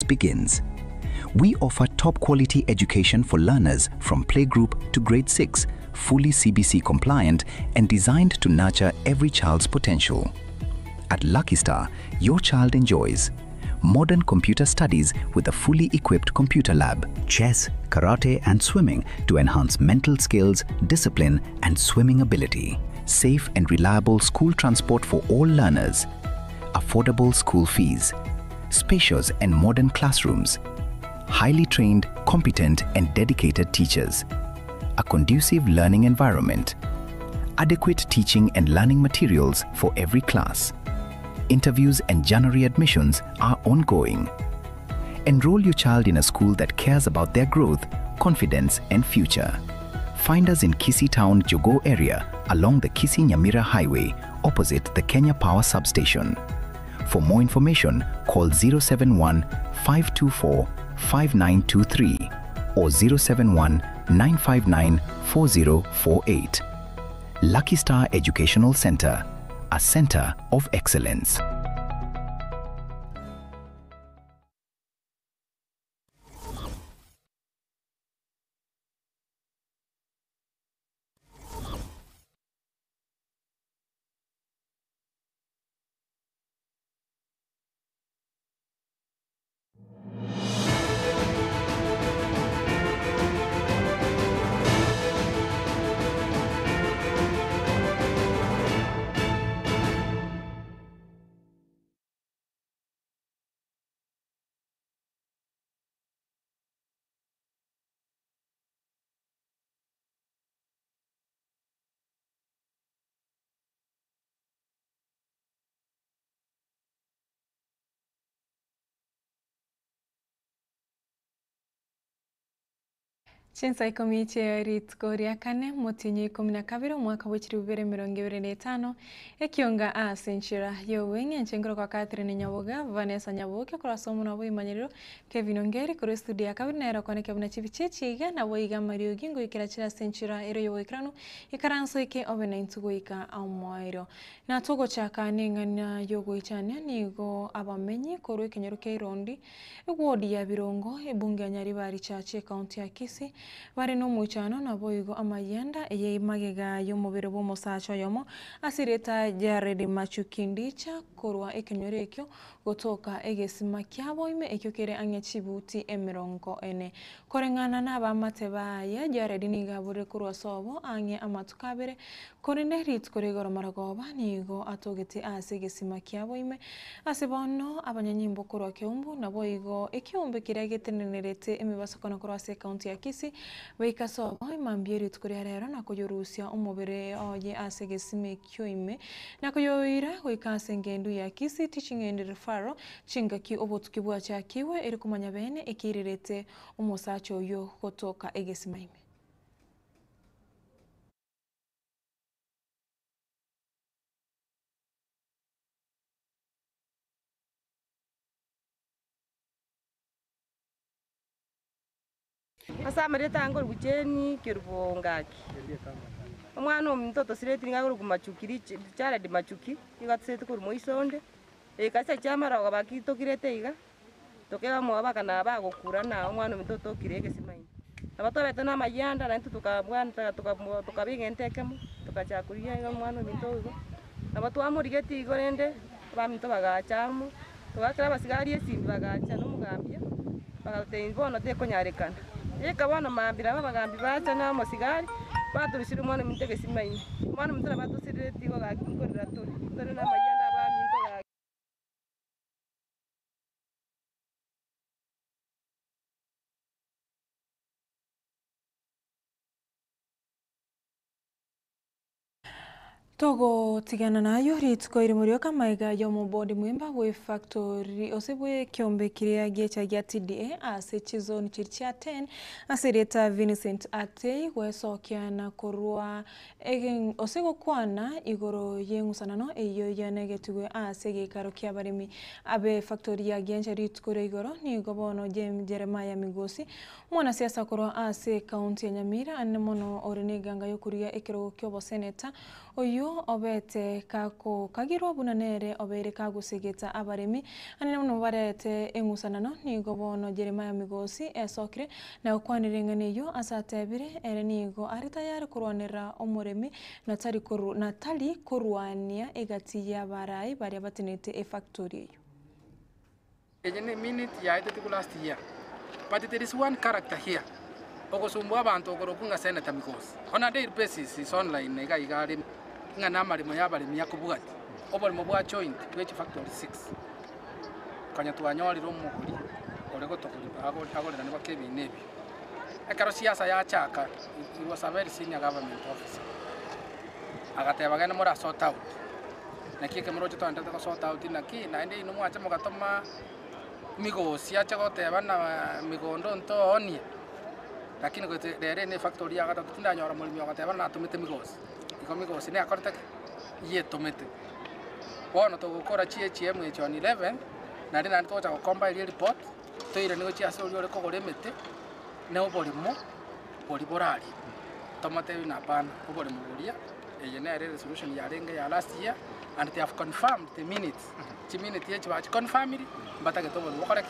growth begins. We offer top-quality education for learners from playgroup to grade 6, fully CBC compliant and designed to nurture every child's potential. At Lucky Star, your child enjoys modern computer studies with a fully equipped computer lab, chess, karate and swimming to enhance mental skills, discipline and swimming ability, safe and reliable school transport for all learners, affordable school fees, spacious and modern classrooms, highly trained, competent and dedicated teachers, a conducive learning environment, adequate teaching and learning materials for every class. Interviews and January admissions are ongoing. Enroll your child in a school that cares about their growth, confidence and future. Find us in Kisii Town, Jogoo area along the Kisii-Nyamira Highway opposite the Kenya Power Substation. For more information, call 071-524-5923 or 071-959-4048. Lucky Star Educational Center, a center of excellence. Chinsa ikomiche ritkoria kane motinye 12 mwaka w'ekiri 2025 ekionga asenchira yowenge nchengero kwa Catherine Nyaboga, Vanessa Nyaboga kwa somo na boimanyiriro Kevin Ongeri kuri studio kabinera kwa nekabuna chibichechiga na boiga Mario Gingo ikirachira senchira ero yoikranu ikaranso ike obena intugoika amoiro na togo chaka nengana yogo ichanya nigo abamenyi korwe kenyero keirondi wodi ya Birongo ebunge Nyaribari chache county ya Kisii bari no muchano na boigo amayenda eye magega yomubiro bomusacho yomo asireta Jared Machukindicha korwa ekenyorekyo gotoka egesima kyabo ime ekyokere anyachibuti emirongo ene korengana n'abamate baya Jared nigabure kurwa sobo anye amatukabere korinde ritkoregoro maragoba nigo atogete asegesima kyabo ime asibono abanyanyimbo kurwa kyombu na boigo ekyombe kiregetenerete emibasokona kurwa se county ya Kisii Weika sobo imambieri tukuri rero nakuyorusia umubere oye asegesime kyoime nakuyoira weika sengendu ya Kisii teaching and referral chingaki obotukibwa chakiwe eri kumanya bene ekirirete umusacho yo gotoka egesimaime Asa mareta ngol bucheni kirubongaki omwana omuntu sireti ngaguru kumachukiri chara de machuki igatsete kuri moisonde ekasa chamara wabakito kirete iga tokeba mwaba kana bagokura na omwana omuntu tokirege simaini abatobete na mayanda na tukabwanta tukabiga entekemo tukachakuria omwana omuntu igo abatu amurigeti igo rende baminto bagachamu tugakira basigari esimbi bagacha no mugambia bagate bono tekonyarekana Ekabana mambira babagambi bacha na mosigari baturishira umwana mintege simaini umwana mutara batusirire tigo gakikorera tori tore na mayanda ba minto ga Togo tigana nayo ritko iri muri okamaiga yo mu body mwemba we factory osebwe kyombe kiria gecha gya TDA ase chizoni chircha 10 asireta Vincent Atei wesokya na korwa egen osego kwana igoro yengusanano eyo yanegetwe ase gekaro kya barimi abe factory ya gencha ritko igoro ni gobono Jeremiah Migosi mwana siasa korwa ase county ya Nyamira anemono oreneganga yo kuria ekero kyobo senator oyo obete kako kagirwa bunanere obere kagusigita abaremi anene muno barete engusanano nigo bono Jeremiah Migosi esokire na okwanirengane yo asatebire ere nigo ari tayari kurwanira omuremi natali kurwania egati y'abarai bari batinete e factory yo. Ejene minute ya ite tiku last year. But there is one character here. Okosumbwa abantu okorokunga Senator Migosi. On a daily basis is online nega igari nga namari moyabali miyakubugati. Obali mobwa joint which factory 6. Kanya tuanyoli romuguri olego tokuri agole nani bakebi nebi. Ekaro siasa ya chaka he was a very senior government officer. Agateba gana mora sort out. Nakike mrojo to andata sort out naki na ende inumu acha mogatoma Migosi acha goteba na migondo nto oni. Lakini kwa dere ne factory agata tutinda nyora mulimi agateba na tumete Migosi. Iko Migosi ne akorta ye tumete. Bono to gukora CHM e John 11 na rina nto cha compile report to ire nigo chia so yore ko goremete ne obolimo boliborali. Tomate na pan obolimo bolia e ne resolution ya renga ya last year and they have confirmed the minutes. The minute ye chwa confirmed batake to bolo correct.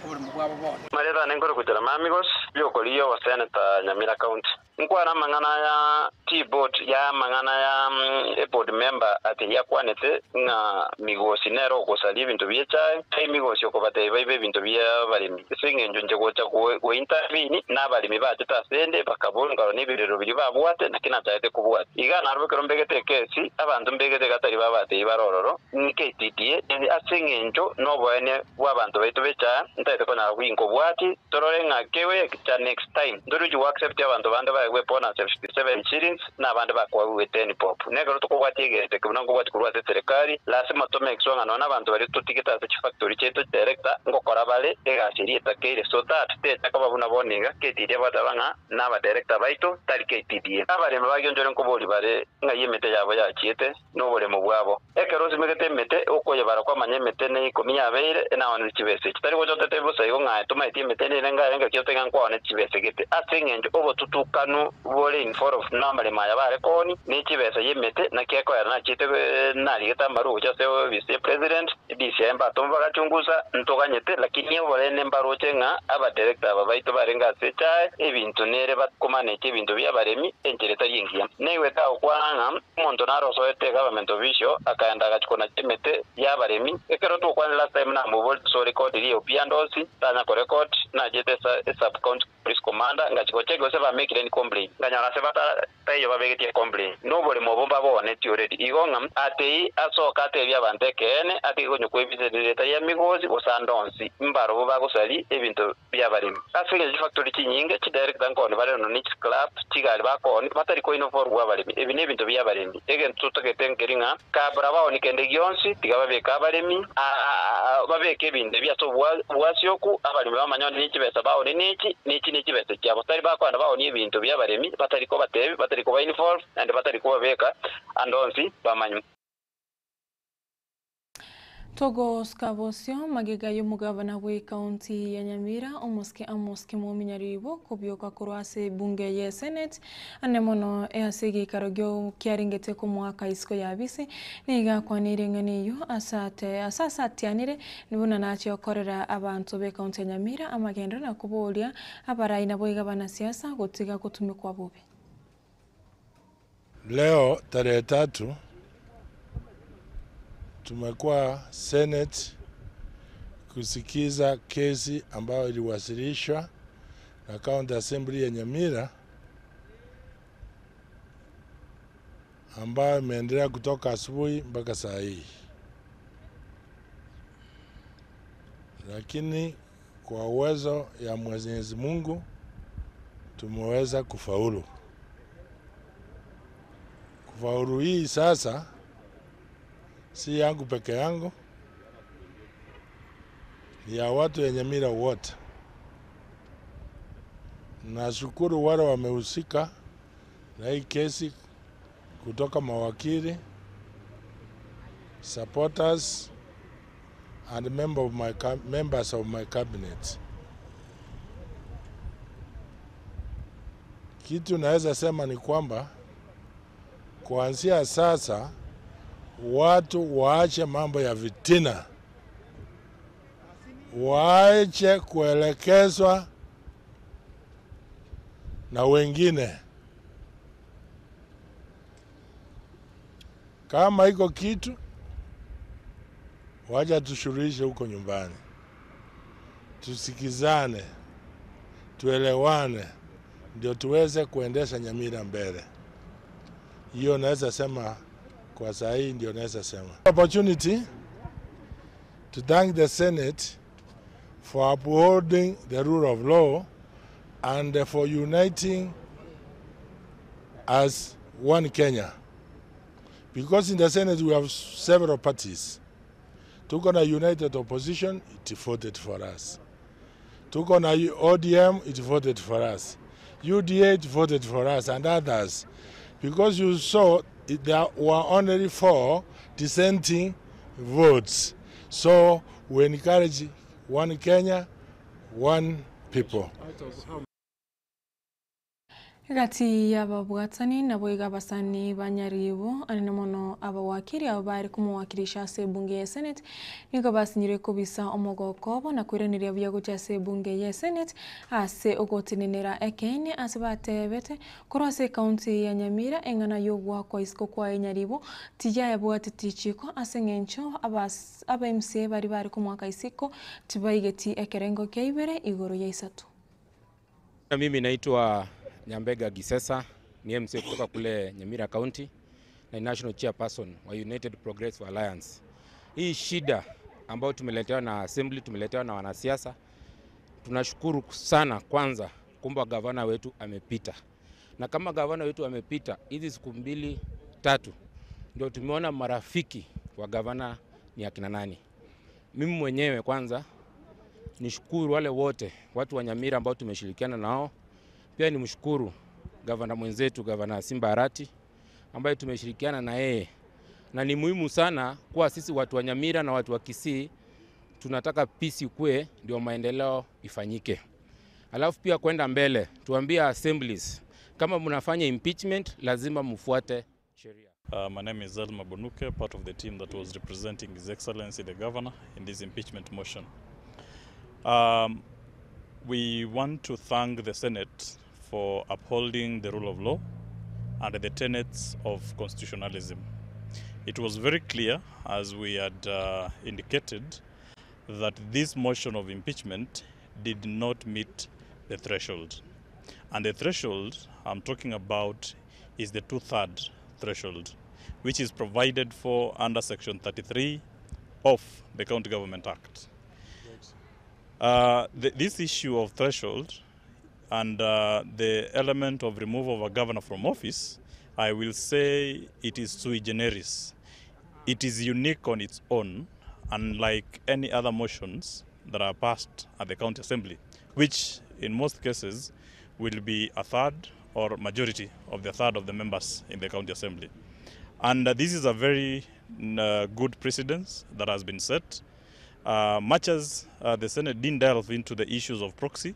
Marita nengoro kutera mamigos yokoliyo wa Senator Nyamira County. Nkwara mangana ya T-board ya mangana ya board member ati ya kwanete nga Migosi nero kusali bintu byecha kai Migosi okobate baibe bintu bya balimi singe njonje gocha ko intervene na balimi bateta sende bakabonga n'ibirero biri babwate nakina cyate kubwate igana arbe kerombegete kesi abantu mbegete gatari babate barororo niketitiye asinge njo no bwene bw'abantu baitu becha ntete kona wingo bwati tororenga kewe cha next time ndoruji wa accept abantu bande weapon and 57 shillings na abantu bakwa 10 pop negero tukokwatiegete kubunango bwati kurwate serikali lazima tome exonga nona abantu bari tutiketa za factory cheto director ngokora bale egashiri etakere so that teta kababuna boninga ketire batabanga na ba director baito tariketidie abare mabagyo nkoboli bare ngayemete yabo yachiete no bole mu bwabo ekero simegete mete okoye barakwa manyemete ne ikomiya beire na wana chibese kitari ko jote tebo sayo nga tuma itimete ne nga kyote nga kwa ne chibese gete asengenje obo tutukanu bole in for of number maya bare koni ne chibese yemete na keko yana chite na ligeta maru chose vice president December tomba gachunguza ntoganyete lakini bole ne mbaro chenga aba director aba baito barenga secha ebintu nere batkomane ebintu bya baremi entereta yingia newe ta okwanga monto naro so ete government official akaenda gachikona chemete ya baremi ekero to kwa last time na mobile so record rio piandosi tana ko record na jete sub county police commander ngachikochego se ba make any complaint nganyara se bata tayo ba begeti complaint nobody mobomba bone ti already igonga ate asoka te bya bantekene ati gonyo kwebise deta ya Migosi osandonsi mbaro bo bagosali ebintu bya barimi afike factory kinyinge ki director nkone bare no niche club kigali bakone batari ko ino for gwa barimi ebine ebintu bya barimi egen tutoketenkeringa kabra bawo nikende gyonsi tigababe kabarimi babeke ebintu bya so bwasyoku abalimi bamanyone niki besa bawo niki besa kyabo tari bakwana bawo ni ebintu bya barimi batari ko batebi batari ko ba uniform and batari ko babeka andonsi bamanyu Togo Skavosio magega y'umugabana we county ya Nyamira omuski mu minyaribo kubyoka kurwase bunge ye Senate anemono easigi karogyo kyaringete ku mwaka isko yabisi niga kwanirengane yo asasatianire nibuna nacho korera abantu be county ya Nyamira amagendo na kubolia abarayi nabo igabana siasa gutiga kutumikwa bubi. Leo tarehe 3 tumekuwa Senate kusikiza kesi ambayo iliwasilishwa na County Assembly ya Nyamira ambayo imeendelea kutoka asubuhi mpaka saa hii. Lakini kwa uwezo ya Mwenyezi Mungu tumeweza kufaulu. Kufaulu hii sasa si yangu peke yangu, ni ya watu ya Nyamira wote. Nashukuru wale wamehusika na hii kesi kutoka mawakili, supporters and members of my cabinet. Kitu naweza sema ni kwamba kuanzia sasa watu waache mambo ya vitina, waache kuelekezwa na wengine. Kama iko kitu, wacha tushuruhishe huko nyumbani, tusikizane, tuelewane, ndio tuweze kuendesha Nyamira mbele. Hiyo naweza sema kwa saa hii, ndio naweza sema. Opportunity to thank the Senate for upholding the rule of law and for uniting as one Kenya. Because in the Senate we have several parties. Tuko na United Opposition, it voted for us. Tuko na ODM, it voted for us. UDA, it voted for us, and others. Because you saw there were only 4 dissenting votes. So we encourage one Kenya, one people. Gati y'ababwatani nabo igabasani banyaribo anene mono abawakiri abo bari kumuwakirisha sebunge ya Senate niko basinyire kubisa omogoko na kwiranira bya guca sebunge ya Senate ase ogotinenera ekene ase batebete kurase county ya Nyamira engana yogwa kwa isko kwa nyaribo tija yabwatitichiko ase ngencho aba MC bari kumwaka isiko tibaigeti ekerengo keibere igoro ya 3. Mimi naitwa Nyambega Gisesa, ni MC kutoka kule Nyamira County na National Chairperson wa United Progressive Alliance. Hii shida ambayo tumeletewa na Assembly, tumeletewa na wanasiasa, tunashukuru sana kwanza kwamba gavana wetu amepita. Na kama gavana wetu amepita, hizi siku 2-3 ndio tumeona marafiki wa gavana ni akina nani. Mimi mwenyewe kwanza nishukuru wale wote watu wa Nyamira ambao tumeshirikiana nao. Pia ni mshukuru gavana mwenzetu, gavana Simba Arati, ambaye tumeshirikiana na yeye. Na ni muhimu sana kwa sisi watu wa Nyamira na watu wa Kisii, tunataka peace ikue ndio maendeleo ifanyike. Alafu pia kwenda mbele, tuambie assemblies, kama mnafanya impeachment, lazima mfuate sheria. My name is Zelma Bonuke, part of the team that was representing His Excellency the Governor in this impeachment motion. We want to thank the Senate for upholding the rule of law and the tenets of constitutionalism. It was very clear, as we had indicated, that this motion of impeachment did not meet the threshold. And the threshold I'm talking about is the 2/3 threshold, which is provided for under Section 33 of the County Government Act. This issue of threshold and the element of removal of a governor from office, I will say it is sui generis. It is unique on its own, unlike any other motions that are passed at the County Assembly, which in most cases will be 1/3 or majority of the 1/3 of the members in the County Assembly. And this is a very good precedence that has been set. Much as the Senate didn't delve into the issues of proxy,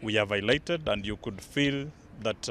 we have highlighted, and you could feel that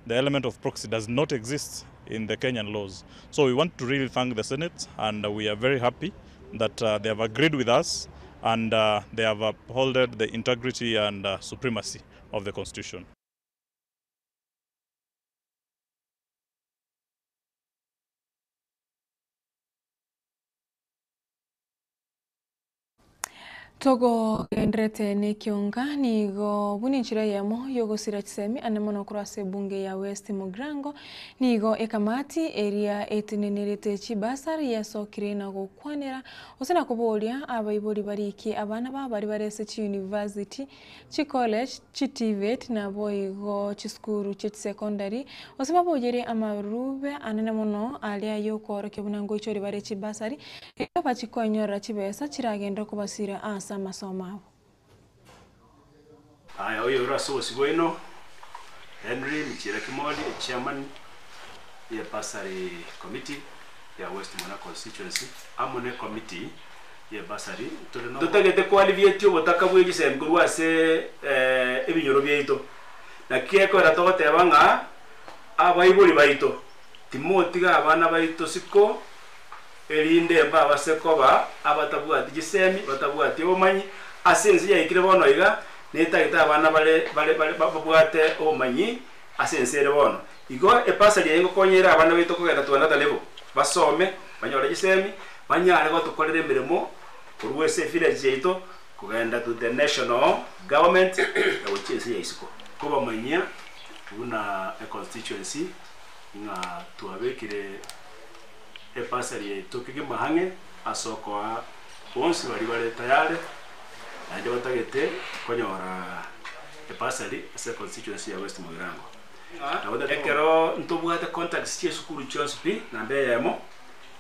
the element of proxy does not exist in the Kenyan laws. So we want to really thank the Senate, and we are very happy that they have agreed with us and they have upheld the integrity and supremacy of the Constitution. Togo endrete ne kionga nigo buninchira yamo yogo sirachisemi anemono kurase bunge ya West Mugrango nigo ekamati area etinenirete chibasari yaso kirena go kwanera osena kubolia abayiboli bariki abana bari barese chi university chi college chi TVET na boigo chi skuru chi secondary osema bojere amarube anemono alia yokoro kebunango ichori bare chibasari bachikonyora chibesa chiragenda kubasira asa masoma. Aya oyo raso sigweno Henry Michira Kimoli, chairman ya Basari committee ya West Mona constituency, amone committee ya Basari tutagete kwalivietio botaka bwegise mkurwase ebinyoro byeito na kieko ratogotebanga abayibuli baito timotiga abana baito siko erinde baba sekoba abatabwati gisemi batabwati omanyi asenzi yaikire bono iga netagita abana bale babwate omanyi asensere bono igo epasali yengo konyera abana baito kugenda twana talebo basome banyore gisemi banyare gotukorere emirimo kurwese village yaito kugenda to the national government yawochese yaisiko kuba manya una a constituency nga tuabekire epasali yaito kige mahange asoko onsi bali tayari ande batagete konyora epasali ase constituency ya West Mugirango na ekero ntobwate contacts tie sukuru chonspi na mbeyemo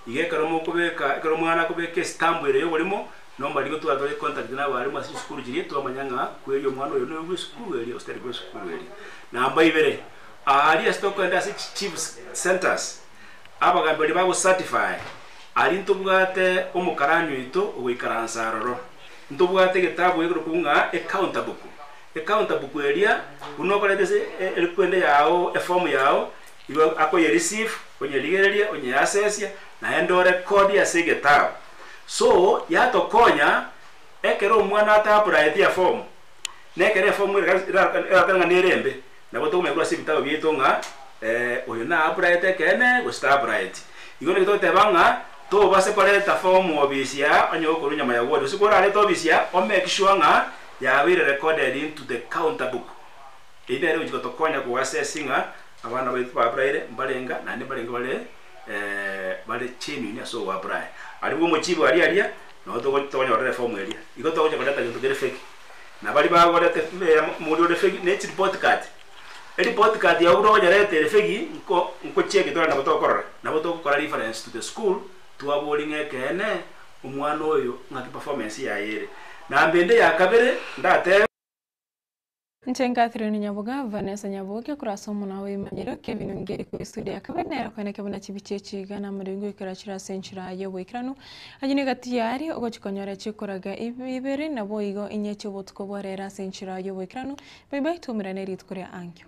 igekero mukubeka ekero mwana kubeka stamp ere yo bolimo nomba ligo tu atore contact na bari mu sukuru jiri to amanyanga kweli omwana yo no sukuru eri osteri go sukuru eri na amba ibere ali stock and as chief centers abagambali babo certify ali ntobwate omukaranyo ito ogwikaransaroro ntobwate getabu egro kunga accountable area unokolete elikwende yao form yao igo akoye receive onye ligereria onye access na endo record ya segetabu so yatokonya ekero mwana atapride ya form nekere form irakanga nerembe nabo to megura sibitabo bietonga oyo na pride kene go star pride igo ne to tebanga to base koleta form obisia onyo ko nyama ya wodo sikora le to obisia o make sure nga ya we recorded into the counter book ide ro jiko konya ko assessinga abana ba pride mbalenga na ne balenga bale chini ni so wa pride ali wo mochibo ali alia no to nyore form elia igo to ko data into the fake na bali ba go data mo de fake ne report card report card ya uro nyare te fake nko check to na to korora na to ko reference to the school to abolinge kene umwana oyo ngati performance ya yere na mbende ya kabere ndate Catherine Nyabuga Vanessa Nyabuga kurasomo nawe imanyiro Kevin Ngeri ku studio yakabene yakwana kabona kibicechi gana muringo ikarachira senchira yewe ikranu ajine gati yari ogo chikonyora chikoraga ibere nabo igo inyecho botko borera senchira yewe ikranu bye tumirane ritkoria ankyo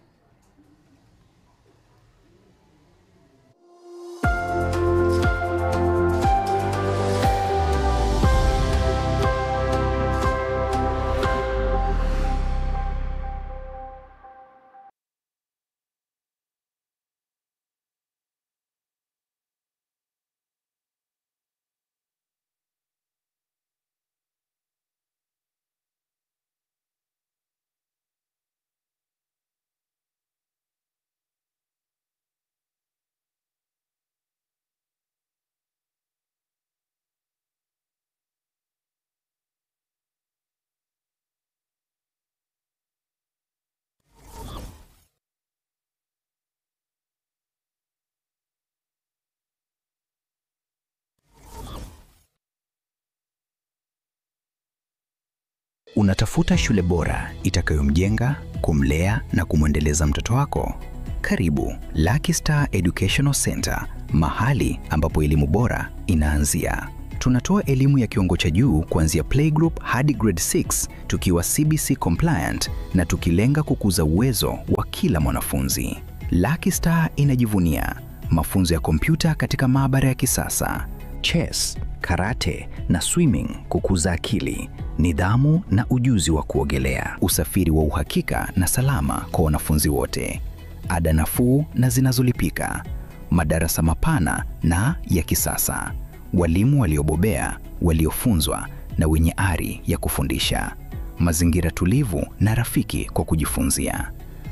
Unatafuta shule bora itakayomjenga, kumlea na kumwendeleza mtoto wako? Karibu Lucky Star Educational Center, mahali ambapo elimu bora inaanzia. Tunatoa elimu ya kiwango cha juu kuanzia playgroup hadi grade 6 tukiwa CBC compliant na tukilenga kukuza uwezo wa kila mwanafunzi. Lucky Star inajivunia mafunzo ya kompyuta katika maabara ya kisasa, chess, karate na swimming kukuza akili, nidhamu na ujuzi wa kuogelea, usafiri wa uhakika na salama kwa wanafunzi wote, ada nafuu na zinazolipika, madarasa mapana na ya kisasa, walimu waliobobea, waliofunzwa na wenye ari ya kufundisha, mazingira tulivu na rafiki kwa kujifunzia,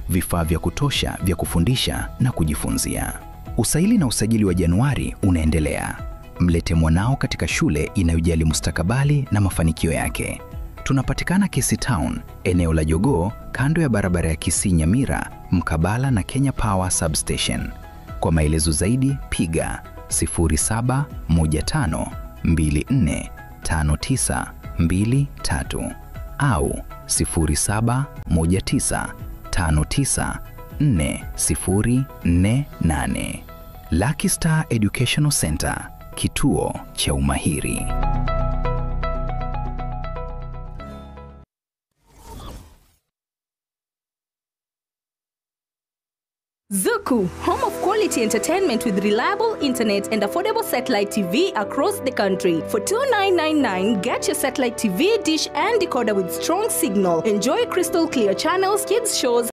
vifaa vya kutosha vya kufundisha na kujifunzia. Usaili na usajili wa Januari unaendelea. Mlete mwanao katika shule inayojali mustakabali na mafanikio yake. Tunapatikana Kisii Town, eneo la Jogoo, kando ya barabara ya Kisii Nyamira, mkabala na Kenya Power Substation. Kwa maelezo zaidi piga 0715245923 au 0719594048. Lucky Star Educational Center, kituo cha umahiri. Zuku, home of quality entertainment with reliable internet and affordable satellite TV across the country. For $29.99, get your satellite TV dish and decoder with strong signal. Enjoy crystal clear channels, kids shows,